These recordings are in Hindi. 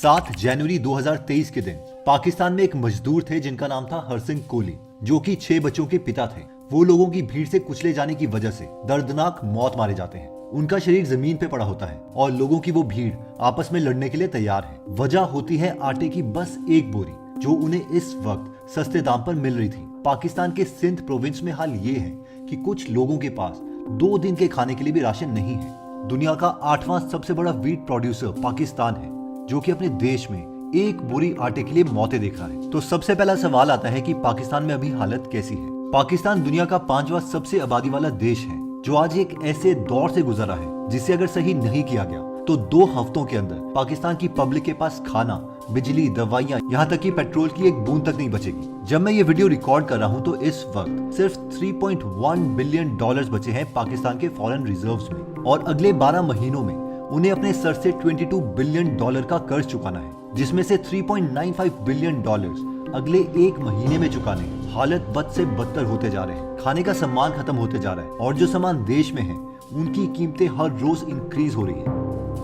7 जनवरी 2023 के दिन पाकिस्तान में एक मजदूर थे जिनका नाम था हरसिंह कोहली, जो कि 6 बच्चों के पिता थे। वो लोगों की भीड़ से कुचले जाने की वजह से दर्दनाक मौत मारे जाते हैं। उनका शरीर जमीन पे पड़ा होता है और लोगों की वो भीड़ आपस में लड़ने के लिए तैयार है। वजह होती है आटे की बस एक बोरी, जो उन्हें इस वक्त सस्ते दाम पर मिल रही थी। पाकिस्तान के सिंध प्रोविंस में हाल ये है कि कुछ लोगों के पास 2 दिन के खाने के लिए भी राशन नहीं है। दुनिया का 8वां सबसे बड़ा वीट प्रोड्यूसर पाकिस्तान है, जो कि अपने देश में एक बोरी आटे के लिए मौतें देख रहा है। तो सबसे पहला सवाल आता है कि पाकिस्तान में अभी हालत कैसी है। पाकिस्तान दुनिया का 5वां सबसे आबादी वाला देश है, जो आज एक ऐसे दौर से गुजरा है जिसे अगर सही नहीं किया गया तो 2 हफ्तों के अंदर पाकिस्तान की पब्लिक के पास खाना, बिजली, दवाइयाँ, यहाँ तक कि पेट्रोल की एक बूंद तक नहीं बचेगी। जब मैं ये वीडियो रिकॉर्ड कर रहा हूँ तो इस वक्त सिर्फ 3.1 बिलियन डॉलर्स बचे हैं पाकिस्तान के फॉरेन रिजर्व्स में, और अगले 12 महीनों में उन्हें अपने सर से 22 बिलियन डॉलर का कर्ज चुकाना है, जिसमें से 3.95 बिलियन डॉलर्स अगले 1 महीने में चुकाने। हालत बद से बदतर होते जा रहे हैं, खाने का सामान खत्म होते जा रहा है, और जो सामान देश में है उनकी कीमतें हर रोज इंक्रीज हो रही है।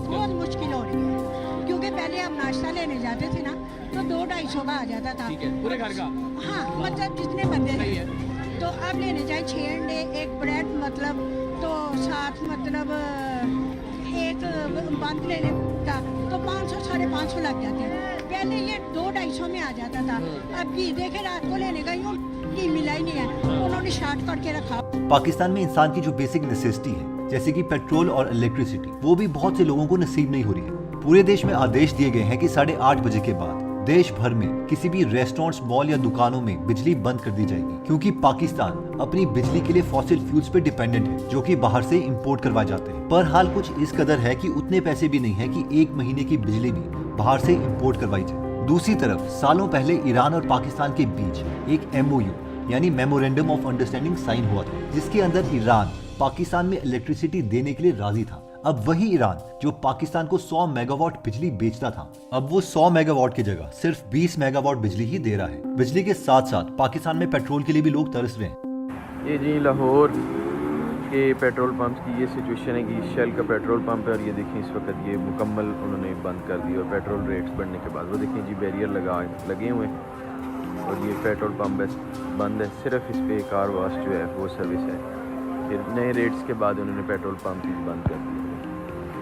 बहुत मुश्किल हो रही है, क्योंकि पहले हम नाश्ता लेने जाते थे ना तो 200-250 का आ जाता था। ठीक है, पूरे घर का। हाँ, मतलब जितने बंदे थे। तो अब लेने जाए 6 अंडे, एक ब्रेड, मतलब तो साथ मतलब एक बंद लेने का तो 500-550 लग जाते हैं। पहले ये 200-250 में आ जाता था। अब घी देखे रात को लेने का यूँ घी मिला ही नहीं है, उन्होंने शार्ट करके रखा। पाकिस्तान में इंसान की जो बेसिक नेसेसिटी है, जैसे कि पेट्रोल और इलेक्ट्रिसिटी, वो भी बहुत से लोगों को नसीब नहीं हो रही है। पूरे देश में आदेश दिए गए हैं कि 8:30 बजे के बाद देश भर में किसी भी रेस्टोरेंट्स, मॉल या दुकानों में बिजली बंद कर दी जाएगी, क्योंकि पाकिस्तान अपनी बिजली के लिए फॉसिल फ्यूल्स पे डिपेंडेंट है, जो कि बाहर से इंपोर्ट करवाए जाते हैं। पर हाल कुछ इस कदर है कि उतने पैसे भी नहीं है कि 1 महीने की बिजली भी बाहर से इंपोर्ट करवाई जाए। दूसरी तरफ सालों पहले ईरान और पाकिस्तान के बीच एक MOU यानी मेमोरेंडम ऑफ अंडरस्टैंडिंग साइन हुआ था, जिसके अंदर ईरान पाकिस्तान में इलेक्ट्रिसिटी देने के लिए राजी था। अब वही ईरान जो पाकिस्तान को 100 मेगावाट बिजली बेचता था, अब वो 100 मेगावाट की जगह सिर्फ 20 मेगावाट बिजली ही दे रहा है। बिजली के साथ साथ पाकिस्तान में पेट्रोल के लिए भी लोग तरस रहे हैं। ये जी लाहौर के पेट्रोल पंप की ये सिचुएशन है कि शेल का पेट्रोल पंप है, और ये देखें इस वक्त ये मुकम्मल उन्होंने बंद कर दी। और पेट्रोल रेट्स बढ़ने के बाद वो देखें जी बैरियर लगे हुए हैं, और ये पेट्रोल पंप बंद है। सिर्फ इस पे कार वाश जो है वो सर्विस है। फिर नए रेट्स के बाद उन्होंने पेट्रोल पंप भी बंद कर दिए।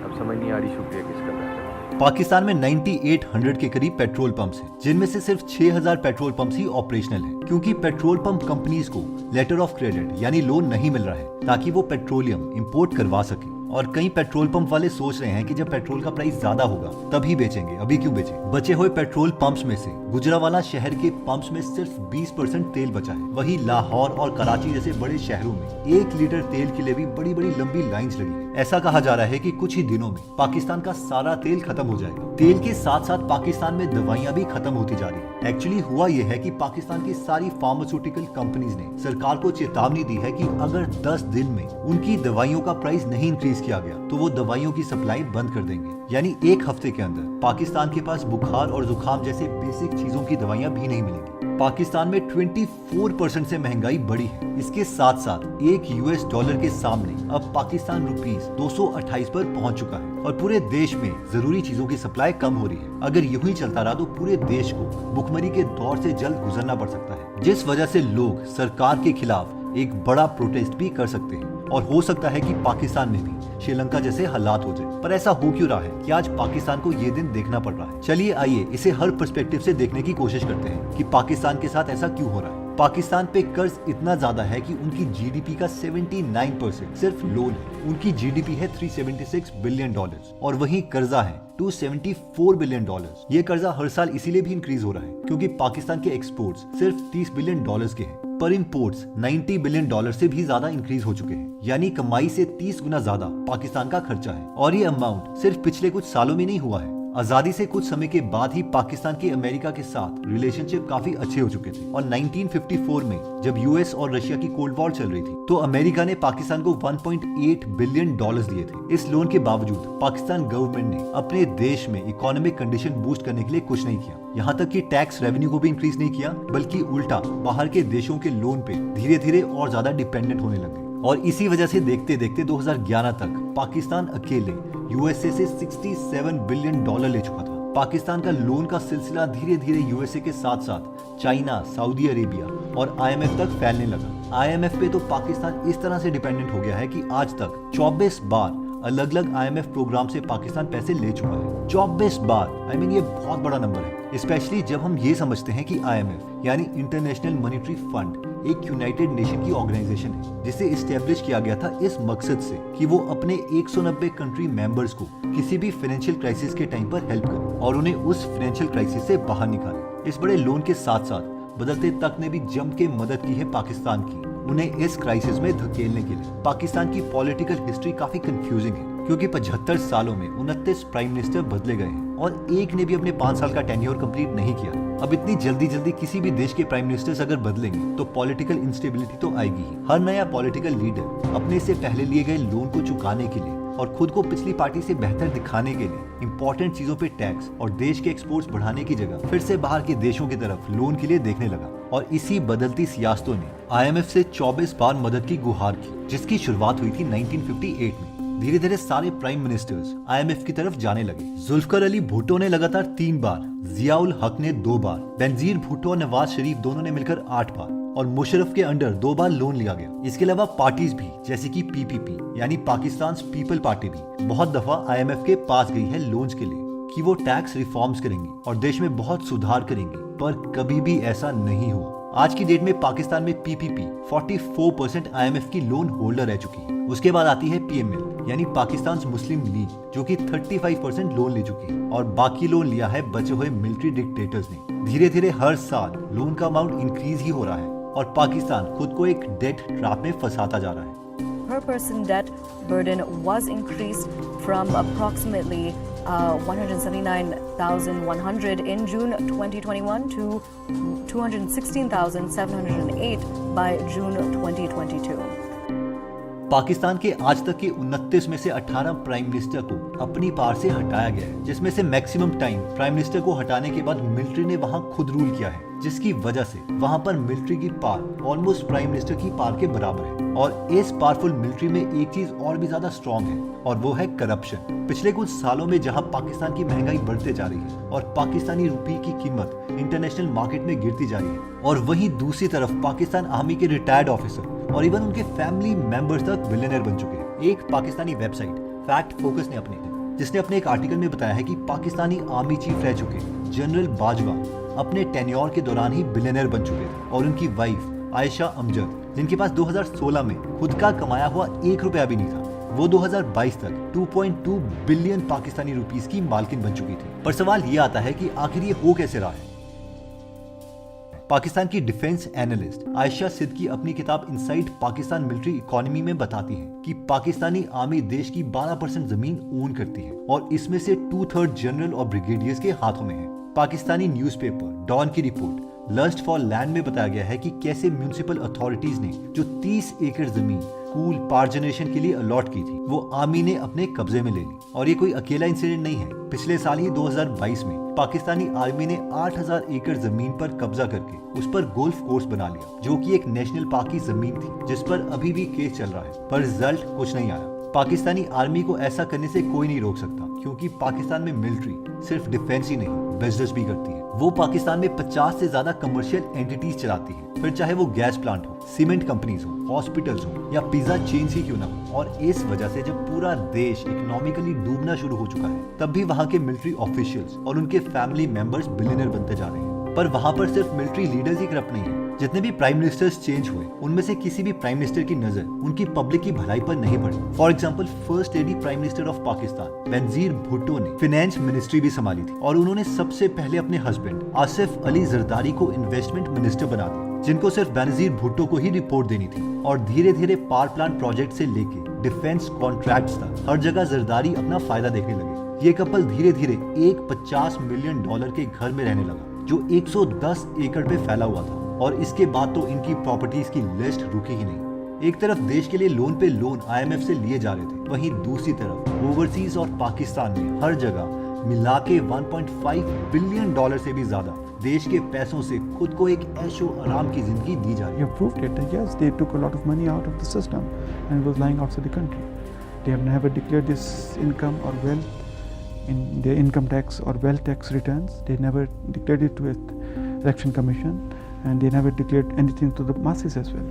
अब समझ नहीं आ रही शुक्रिया किसका है। पाकिस्तान में 9800 के करीब पेट्रोल पंप्स हैं, जिनमें से सिर्फ 6000 पेट्रोल पंप्स ही ऑपरेशनल हैं, क्योंकि पेट्रोल पंप कंपनीज को लेटर ऑफ क्रेडिट यानी लोन नहीं मिल रहा है ताकि वो पेट्रोलियम इंपोर्ट करवा सके। और कई पेट्रोल पंप वाले सोच रहे हैं कि जब पेट्रोल का प्राइस ज्यादा होगा तभी बेचेंगे, अभी क्यों बेचें। बचे हुए पेट्रोल पंप्स में से गुजरावाला शहर के पंप्स में सिर्फ 20% तेल बचा है। वहीं लाहौर और कराची जैसे बड़े शहरों में 1 लीटर तेल के लिए भी बड़ी बड़ी लंबी लाइंस लगी है। ऐसा कहा जा रहा है कि कुछ ही दिनों में पाकिस्तान का सारा तेल खत्म हो जाएगा। तेल के साथ साथ पाकिस्तान में दवाइयाँ भी खत्म होती जा रही है। एक्चुअली हुआ यह है कि पाकिस्तान की सारी फार्मास्यूटिकल कंपनीज ने सरकार को चेतावनी दी है कि अगर 10 दिन में उनकी दवाइयों का प्राइस नहीं इंक्रीज किया गया तो वो दवाइयों की सप्लाई बंद कर देंगे। यानी 1 हफ्ते के अंदर पाकिस्तान के पास बुखार और जुकाम जैसे बेसिक चीजों की दवाइयाँ भी नहीं मिलेंगी। पाकिस्तान में 24% से महंगाई बढ़ी है। इसके साथ साथ $1 के सामने अब पाकिस्तान रुपीस 228 पर पहुंच चुका है, और पूरे देश में जरूरी चीजों की सप्लाई कम हो रही है। अगर यूं ही चलता रहा तो पूरे देश को भुखमरी के दौर से जल्द गुजरना पड़ सकता है, जिस वजह से लोग सरकार के खिलाफ एक बड़ा प्रोटेस्ट भी कर सकते हैं, और हो सकता है कि पाकिस्तान में भी श्रीलंका जैसे हालात हो जाए। पर ऐसा हो क्यों रहा है कि आज पाकिस्तान को ये दिन देखना पड़ रहा है? चलिए आइए इसे हर पर्सपेक्टिव से देखने की कोशिश करते हैं कि पाकिस्तान के साथ ऐसा क्यों हो रहा है। पाकिस्तान पे कर्ज इतना ज्यादा है कि उनकी GDP का 79% सिर्फ लोन है। उनकी GDP है $376 बिलियन, और वहीं कर्जा है $274 बिलियन। ये कर्जा हर साल इसीलिए भी इंक्रीज हो रहा है क्योंकि पाकिस्तान के एक्सपोर्ट्स सिर्फ $30 बिलियन के हैं, पर इंपोर्ट्स $90 बिलियन से भी ज्यादा इंक्रीज हो चुके हैं। यानी कमाई से 30 गुना ज्यादा पाकिस्तान का खर्चा है, और ये अमाउंट सिर्फ पिछले कुछ सालों में नहीं हुआ है। आजादी से कुछ समय के बाद ही पाकिस्तान के अमेरिका के साथ रिलेशनशिप काफी अच्छे हो चुके थे, और 1954 में जब US और रशिया की कोल्ड वॉर चल रही थी तो अमेरिका ने पाकिस्तान को $1.8 बिलियन दिए थे। इस लोन के बावजूद पाकिस्तान गवर्नमेंट ने अपने देश में इकोनॉमिक कंडीशन बूस्ट करने के लिए कुछ नहीं किया। यहाँ तक कि टैक्स रेवेन्यू को भी इंक्रीज नहीं किया, बल्कि उल्टा बाहर के देशों के लोन पे धीरे धीरे और ज्यादा डिपेंडेंट होने लगे। और इसी वजह से देखते देखते 2011 तक पाकिस्तान अकेले USA से $67 बिलियन ले चुका था। पाकिस्तान का लोन का सिलसिला धीरे धीरे यूएसए के साथ साथ चाइना, सऊदी अरेबिया और आईएमएफ तक फैलने लगा। आईएमएफ पे तो पाकिस्तान इस तरह से डिपेंडेंट हो गया है कि आज तक 24 बार अलग अलग आईएमएफ प्रोग्राम से पाकिस्तान पैसे ले चुका है। 24 बार, आई मीन ये बहुत बड़ा नंबर है, स्पेशली जब हम ये समझते हैं कि आईएमएफ यानी इंटरनेशनल मॉनेटरी फंड एक यूनाइटेड नेशन की ऑर्गेनाइजेशन है जिसे इस्टेब्लिश किया गया था इस मकसद से कि वो अपने 190 कंट्री मेंबर्स को किसी भी फाइनेंशियल क्राइसिस के टाइम पर हेल्प करे और उन्हें उस फाइनेंशियल क्राइसिस से बाहर निकाले। इस बड़े लोन के साथ साथ बदलते तक ने भी जम के मदद की है पाकिस्तान की, उन्हें इस क्राइसिस में धकेलने के लिए। पाकिस्तान की पॉलिटिकल हिस्ट्री काफी कंफ्यूजिंग है क्योंकि 75 सालों में 29 प्राइम मिनिस्टर बदले गए हैं और एक ने भी अपने 5 साल का टेन्योर कंप्लीट नहीं किया। अब इतनी जल्दी किसी भी देश के प्राइम मिनिस्टर्स अगर बदलेंगे तो पॉलिटिकल इंस्टेबिलिटी तो आएगी ही। हर नया पॉलिटिकल लीडर अपने से पहले लिए गए लोन को चुकाने के लिए और खुद को पिछली पार्टी से बेहतर दिखाने के लिए इंपॉर्टेंट चीजों पे टैक्स और देश के एक्सपोर्ट्स बढ़ाने की जगह फिर से बाहर के देशों की तरफ लोन के लिए देखने लगा और इसी बदलती सियासतों ने आईएमएफ से 24 बार मदद की गुहार की, जिसकी शुरुआत हुई थी 1958 में। धीरे धीरे सारे प्राइम मिनिस्टर्स आईएमएफ की तरफ जाने लगे। जुल्फिकार अली भुट्टो ने लगातार 3 बार, जियाउल हक ने 2 बार, बेनजीर भुट्टो और नवाज शरीफ दोनों ने मिलकर 8 बार और मुशर्रफ के अंडर 2 बार लोन लिया गया। इसके अलावा पार्टीज भी जैसे कि पीपीपी यानी पाकिस्तान पीपल पार्टी भी बहुत दफा आईएमएफ के पास गई है लोन्स के लिए कि वो टैक्स रिफॉर्म्स करेंगी और देश में बहुत सुधार करेंगी, पर कभी भी ऐसा नहीं हुआ। आज की डेट में पाकिस्तान में पीपीपी 44% आईएमएफ की लोन होल्डर रह चुकी है। उसके बाद आती है पीएमएल यानी पाकिस्तान मुस्लिम लीग जो कि 35% लोन ले चुकी है और बाकी लोन लिया है बचे हुए मिलिट्री डिक्टेटर्स ने। धीरे धीरे हर साल लोन का अमाउंट इंक्रीज ही हो रहा है और पाकिस्तान खुद को एक डेट ट्रैप में फंसाता जा रहा है। Per person debt burden was increased from approximately 179,100 in June 2021 to 216,708 by June 2022. Pakistan के आज तक के 29 में से 18 प्राइम मिनिस्टर को अपनी पावर से हटाया गया है, जिसमें से मैक्सिमम टाइम प्राइम मिनिस्टर को हटाने के बाद मिलिट्री ने वहां खुद रूल किया है, जिसकी वजह से वहां पर मिलिट्री की पावर ऑलमोस्ट प्राइम मिनिस्टर की पावर के बराबर है। और इस पावरफुल मिलिट्री में एक चीज और भी ज्यादा स्ट्रॉन्ग है और वो है करप्शन। पिछले कुछ सालों में जहां पाकिस्तान की महंगाई बढ़ते जा रही है और पाकिस्तानी रुपये की कीमत इंटरनेशनल मार्केट में गिरती जा रही है और वहीं दूसरी तरफ पाकिस्तान आर्मी के रिटायर्ड ऑफिसर और इवन उनके फैमिली मेंबर्स तक बिलियनर बन चुके हैं। एक पाकिस्तानी वेबसाइट फैक्ट फोकस ने जिसने अपने एक आर्टिकल में बताया है कि पाकिस्तानी आर्मी चीफ रह चुके जनरल बाजवा अपने टेन्योर के दौरान ही बिलियनर बन चुके थे और उनकी वाइफ आयशा अमजद, जिनके पास 2016 में खुद का कमाया हुआ 1 रुपया भी नहीं था, वो 2022 तक 2.2 बिलियन पाकिस्तानी रुपीस की मालकिन बन चुकी थी। पर सवाल ये आता है कि आखिर ये हो कैसे रहा है। पाकिस्तान की डिफेंस एनालिस्ट आयशा सिद्दीकी अपनी किताब इनसाइड पाकिस्तान मिलिट्री इकोनॉमी में बताती है कि पाकिस्तानी आर्मी देश की 12% जमीन ओन करती है और इसमें से 2/3 जनरल और ब्रिगेडियर्स के हाथों में है। पाकिस्तानी न्यूज़पेपर डॉन की रिपोर्ट लस्ट फॉर लैंड में बताया गया है कि कैसे म्युनिसिपल अथॉरिटीज ने जो 30 एकड़ जमीन स्कूल पावर जनरेशन के लिए अलॉट की थी वो आर्मी ने अपने कब्जे में ले ली। और ये कोई अकेला इंसिडेंट नहीं है। पिछले साल ही 2022 में पाकिस्तानी आर्मी ने 8000 एकड़ जमीन पर कब्जा करके उस पर गोल्फ कोर्स बना लिया, जो कि एक नेशनल पार्क की जमीन थी जिस पर अभी भी केस चल रहा है, पर रिजल्ट कुछ नहीं आया। पाकिस्तानी आर्मी को ऐसा करने से कोई नहीं रोक सकता क्योंकि पाकिस्तान में मिलिट्री सिर्फ डिफेंस ही नहीं बिजनेस भी करती है। वो पाकिस्तान में 50 से ज्यादा कमर्शियल एंटिटीज चलाती है, फिर चाहे वो गैस प्लांट हो, सीमेंट कंपनीज हो, हॉस्पिटल्स हो या पिज्जा चेन्स ही क्यों ना हो। और इस वजह से जब पूरा देश इकोनॉमिकली डूबना शुरू हो चुका है तब भी वहाँ के मिलिट्री ऑफिशियल्स और उनके फैमिली मेंबर्स बिलियनर बनते जा रहे हैं। पर वहाँ पर सिर्फ मिलिट्री लीडर्स ही करप्ट नहीं है। जितने भी प्राइम मिनिस्टर्स चेंज हुए उनमें से किसी भी प्राइम मिनिस्टर की नजर उनकी पब्लिक की भलाई पर नहीं पड़ी। For example first lady prime minister of Pakistan Benazir Bhutto ने फाइनेंस मिनिस्ट्री भी संभाली थी और उन्होंने सबसे पहले अपने हस्बैंड आसिफ अली जरदारी को इन्वेस्टमेंट मिनिस्टर बना दिया, जिनको सिर्फ बेनजीर भुट्टो को ही रिपोर्ट देनी थी। और धीरे धीरे पावर प्लांट प्रोजेक्ट से लेके डिफेंस कॉन्ट्रैक्ट्स तक हर जगह जरदारी अपना फायदा देखने लगे। ये कपल धीरे धीरे एक $50 मिलियन के घर में रहने लगा जो 110 एकड़ पे फैला हुआ था। और इसके बाद तो इनकी प्रॉपर्टीज की लिस्ट रुकी ही नहीं। एक तरफ देश के लिए लोन पे लोन आईएमएफ से लिए जा रहे थे, वहीं दूसरी तरफ ओवरसीज और पाकिस्तान में हर जगह मिला के $1.5 बिलियन से भी ज्यादा देश के पैसों से खुद को एक ऐशो आराम की जिंदगी दी जा रही है। You proved it. Yes, they took a lot of money out of the system and was lying outside the country. They have never declared this income or wealth in their income tax or wealth tax returns. They never declared it with Election Commission, and they never declared anything to the masses as well.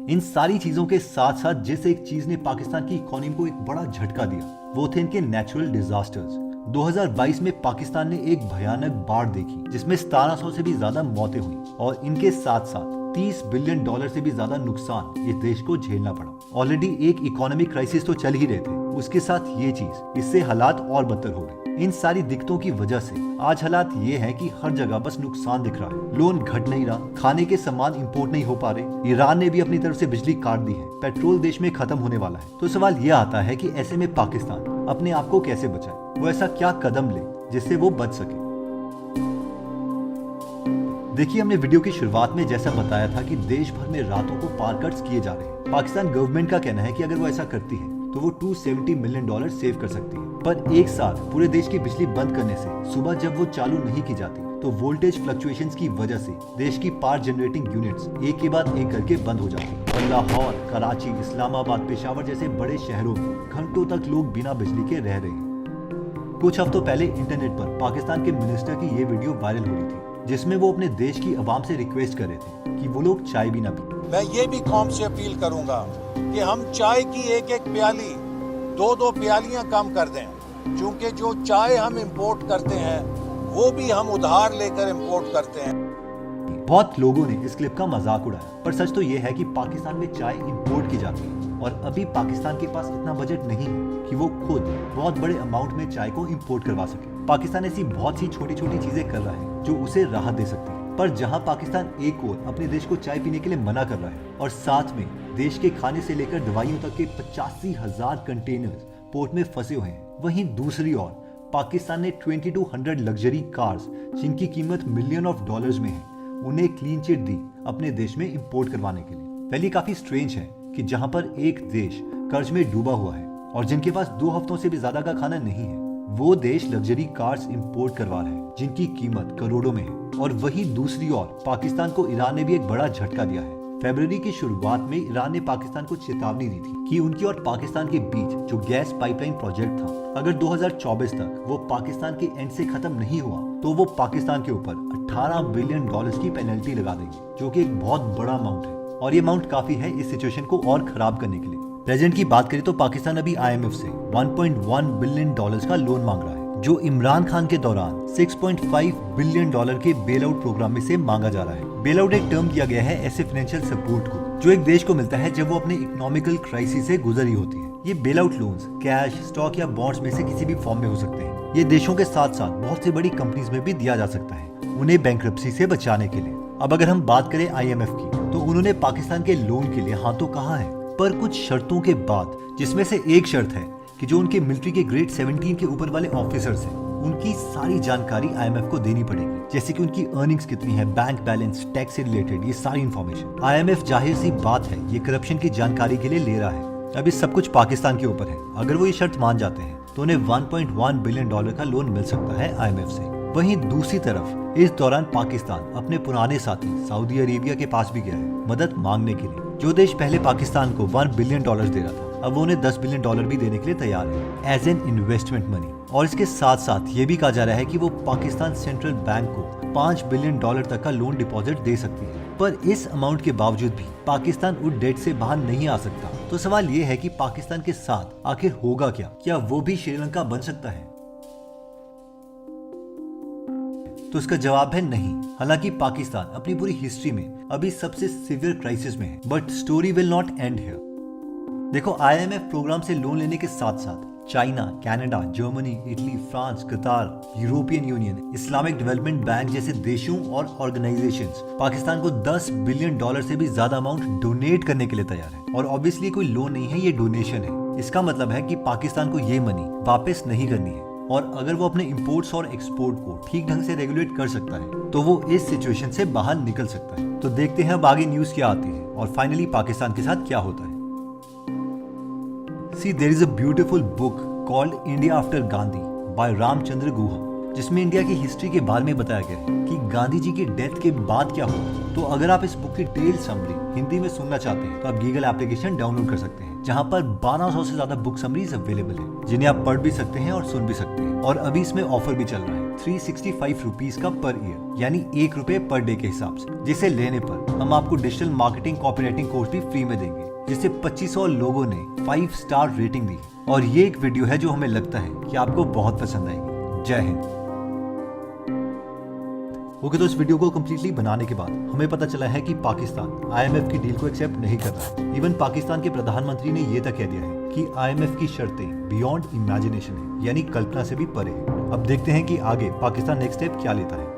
इन सारी चीजों के साथ साथ जिस एक चीज ने पाकिस्तान की इकोनॉमी को एक बड़ा झटका दिया वो थे इनके नेचुरल डिजास्टर्स। 2022 में पाकिस्तान ने एक भयानक बाढ़ देखी जिसमें 1700 से भी ज्यादा मौतें हुई और इनके साथ साथ $30 बिलियन से भी ज्यादा नुकसान इस देश को झेलना पड़ा। ऑलरेडी एक इकोनॉमिक क्राइसिस तो चल ही रहे थे, उसके साथ ये चीज, इससे हालात और बदतर हो गए। इन सारी दिक्कतों की वजह से आज हालात ये है कि हर जगह बस नुकसान दिख रहा है। लोन घट नहीं रहा, खाने के सामान इंपोर्ट नहीं हो पा रहे, ईरान ने भी अपनी तरफ से बिजली काट दी है, पेट्रोल देश में खत्म होने वाला है। तो सवाल ये आता है कि ऐसे में पाकिस्तान अपने आप को कैसे बचाए, वो ऐसा क्या कदम ले जिससे वो बच सके। देखिए, हमने वीडियो की शुरुआत में जैसा बताया था कि देश भर में रातों को पावर कट्स किए जा रहे हैं। पाकिस्तान गवर्नमेंट का कहना है कि अगर वो ऐसा करती है तो वो $270 मिलियन सेव कर सकती है। पर एक साथ पूरे देश की बिजली बंद करने से सुबह जब वो चालू नहीं की जाती तो वोल्टेज फ्लक्चुएशंस की वजह से देश की पावर जनरेटिंग यूनिट्स एक के बाद एक करके बंद हो जाती। और लाहौर, कराची, इस्लामाबाद, पेशावर जैसे बड़े शहरों में घंटों तक लोग बिना बिजली के रह रहे हैं। कुछ हफ्तों पहले इंटरनेट पर पाकिस्तान के मिनिस्टर की ये वीडियो वायरल हो रही थी जिसमें वो अपने देश की आवाम से रिक्वेस्ट कर रहे थे कि वो लोग चाय भी ना पी। मैं ये भी कौम से अपील करूंगा कि हम चाय की एक एक प्याली, दो प्यालियां कम कर दें, क्योंकि जो चाय हम इंपोर्ट करते हैं वो भी हम उधार लेकर इंपोर्ट करते हैं। बहुत लोगों ने इस क्लिप का मजाक उड़ाया, पर सच तो ये है कि पाकिस्तान में चाय इंपोर्ट की जाती है और अभी पाकिस्तान के पास इतना बजट नहीं है कि वो खुद बहुत बड़े अमाउंट में चाय को इंपोर्ट करवा सके। पाकिस्तान ऐसी बहुत सी छोटी छोटी चीजें कर रहा है जो उसे राहत दे सकती है। पर जहां पाकिस्तान एक ओर अपने देश को चाय पीने के लिए मना कर रहा है और साथ में देश के खाने से लेकर दवाइयों तक के 85,000 कंटेनर्स पोर्ट में फंसे हुए हैं, वहीं दूसरी ओर पाकिस्तान ने 2200 लग्जरी कार्स जिनकी कीमत $मिलियन में है उन्हें क्लीन चिट दी अपने देश में इंपोर्ट करवाने के लिए। पहले काफी स्ट्रेंज है कि जहां पर एक देश कर्ज में डूबा हुआ है और जिनके पास 2 हफ्तों से भी ज्यादा का खाना नहीं है, वो देश लग्जरी कार्स इंपोर्ट करवा रहा है जिनकी कीमत करोड़ों में है। और वहीं दूसरी ओर पाकिस्तान को ईरान ने भी एक बड़ा झटका दिया है। फरवरी की शुरुआत में ईरान ने पाकिस्तान को चेतावनी दी थी कि उनकी और पाकिस्तान के बीच जो गैस पाइपलाइन प्रोजेक्ट था, अगर 2024 तक वो पाकिस्तान के एंड से खत्म नहीं हुआ तो वो पाकिस्तान के ऊपर $18 बिलियन की पेनल्टी लगा देंगे, जो कि एक बहुत बड़ा अमाउंट है। और ये अमाउंट काफी है इस सिचुएशन को और खराब करने के लिए। प्रेजेंट की बात करें तो पाकिस्तान अभी IMF से $1.1 बिलियन का लोन मांग रहा है, जो इमरान खान के दौरान $6.5 बिलियन के बेल आउट प्रोग्राम में से मांगा जा रहा है। बेल आउट एक टर्म दिया गया है ऐसे फाइनेंशियल सपोर्ट को जो एक देश को मिलता है जब वो अपने इकोनॉमिकल क्राइसिस से गुजरी होती है। ये bail out loans cash, stock या बॉन्ड्स में से किसी भी फॉर्म में हो सकते हैं। ये देशों के साथ साथ बहुत सी बड़ी कंपनीज में भी दिया जा सकता है उन्हें बैंकरप्सी से बचाने के लिए। अब अगर हम बात करें IMF की, तो उन्होंने पाकिस्तान के लोन के लिए हाँ तो कहा है, पर कुछ शर्तों के बाद, जिसमें से एक शर्त है कि जो उनके मिलिट्री के ग्रेड 17 के ऊपर वाले ऑफिसर्स हैं उनकी सारी जानकारी IMF को देनी पड़ेगी, जैसे कि उनकी अर्निंग्स कितनी है, बैंक बैलेंस, टैक्स से रिलेटेड, ये सारी इंफॉर्मेशन। IMF जाहिर सी बात है ये करप्शन की जानकारी के लिए ले रहा है। अब ये सब कुछ पाकिस्तान के ऊपर है। अगर वो ये शर्त मान जाते हैं तो उन्हें $1.1 बिलियन का लोन मिल सकता है IMF से। वहीं दूसरी तरफ इस दौरान पाकिस्तान अपने पुराने साथी सऊदी अरेबिया के पास भी गया है मदद मांगने के लिए। जो देश पहले पाकिस्तान को $1 बिलियन दे रहा था, अब वो उन्हें $10 बिलियन भी देने के लिए तैयार है एज एन इन्वेस्टमेंट मनी। और इसके साथ साथ ये भी कहा जा रहा है कि वो पाकिस्तान सेंट्रल बैंक को $5 बिलियन तक का लोन डिपॉजिट दे सकती है। पर इस अमाउंट के बावजूद भी पाकिस्तान उस डेट से बाहर नहीं आ सकता। तो सवाल ये है कि पाकिस्तान के साथ आखिर होगा क्या वो भी श्रीलंका बन सकता है? तो इसका जवाब है नहीं। हालांकि पाकिस्तान अपनी पूरी हिस्ट्री में अभी सबसे सीवियर क्राइसिस में है, but story will not end here. देखो, IMF प्रोग्राम से लोन लेने के साथ साथ China, Canada, Germany, Italy, France, Qatar, European Union, Islamic Development Bank जैसे देशों और ऑर्गेनाइजेशंस पाकिस्तान को $10 बिलियन से भी ज्यादा अमाउंट डोनेट करने के लिए तैयार है। और ऑब्वियसली कोई लोन नहीं है, ये डोनेशन है। इसका मतलब है कि पाकिस्तान को ये मनी वापस नहीं करनी है, और अगर वो अपने इंपोर्ट्स और एक्सपोर्ट को ठीक ढंग से रेगुलेट कर सकता है तो वो इस सिचुएशन से बाहर निकल सकता है। तो देखते हैं अब आगे न्यूज क्या आती है और फाइनली पाकिस्तान के साथ क्या होता है। See, there is a beautiful book called India After Gandhi by Ramachandra Guha, जिसमें इंडिया की हिस्ट्री के बारे में बताया गया है कि गांधी जी की डेथ के बाद क्या हुआ। तो अगर आप इस बुक की डिटेल समरी हिंदी में सुनना चाहते हैं तो आप गूगल एप्लीकेशन डाउनलोड कर सकते हैं। जहां पर 1200 से ज्यादा बुक समरीज अवेलेबल है, जिन्हें आप पढ़ भी सकते हैं और सुन भी सकते हैं। और अभी इसमें ऑफर भी चल रहा है 365 रुपीज का पर ईयर, यानी ₹1 पर डे के हिसाब से, जिसे लेने पर हम आपको डिजिटल मार्केटिंग कॉपीराइटिंग कोर्स भी फ्री में देंगे, जिसे 2500 लोगों ने 5 स्टार रेटिंग दी। और ये एक वीडियो है जो हमें लगता है कि आपको बहुत पसंद आएगी। जय हिंद। ओके, तो इस वीडियो को कम्प्लीटली बनाने के बाद हमें पता चला है कि पाकिस्तान IMF की डील को एक्सेप्ट नहीं कर रहा है। इवन पाकिस्तान के प्रधानमंत्री ने ये तक कह दिया है कि IMF की शर्तें बियॉन्ड इमेजिनेशन है, यानी कल्पना से भी परे है। अब देखते हैं कि आगे पाकिस्तान नेक्स्ट स्टेप क्या लेता है।